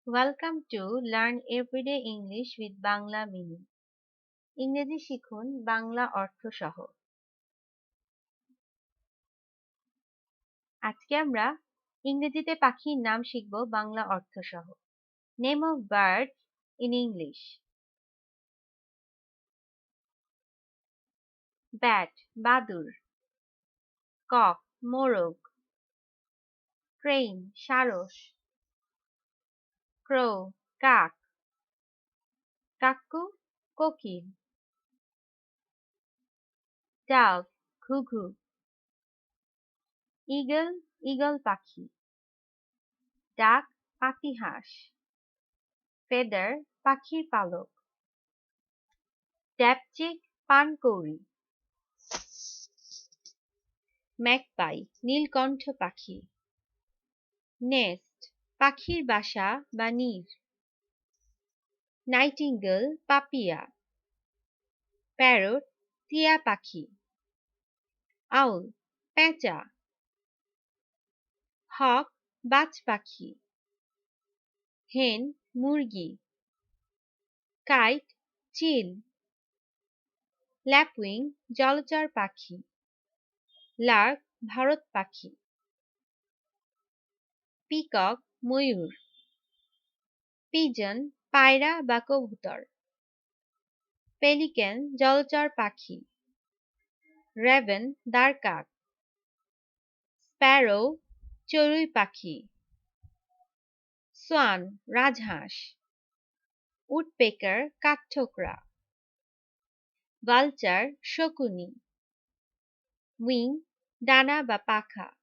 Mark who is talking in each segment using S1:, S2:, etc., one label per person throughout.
S1: Welcome to Learn Everyday English with Bangla Meaning. ইংরেজি শিখুন বাংলা অর্থ সহ। আজকে আমরা ইংরেজিতে পাখির নাম শিখব বাংলা অর্থ সহ। Name of birds in English. Bat, বাদুর। Cock, মোরগ। Crane, সারস। Crow, কাক। কাক্কু, কোকিল। Dove, ঘুঘু। Eagle, ঈগল পাখি। Duck, পাতিহাঁস। Feather, পাখির পালক। Dapchick, পানকৌড়ি। ম্যাকপাই, নীলকণ্ঠ পাখি। নেস্ট, পাখির বাসা বা নীড়। নাইটিঙ্গেল, পাপিয়া। প্যারট, টিয়া পাখি। আউল, পেঁচা। হক, বাজ পাখি। হেন, মুরগি। কাইট, চিল। ল্যাপউইং, জলচর পাখি। লার্ক, ভারত পাখি। পিকক, ময়ূর। পিজন, পায়রা বা কবুতর। পেলিক্যান, জলচর পাখি। রেভেন, দারকাক। স্প্যারো, চড়ুই পাখি। সোয়ান, রাজহাঁস। উডপেকার, কাঠঠোকরা। ভালচার, শকুনি। উইং, ডানা বা পাখা।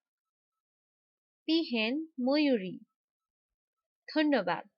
S1: পিহেন, ময়ূরী। ধন্যবাদ।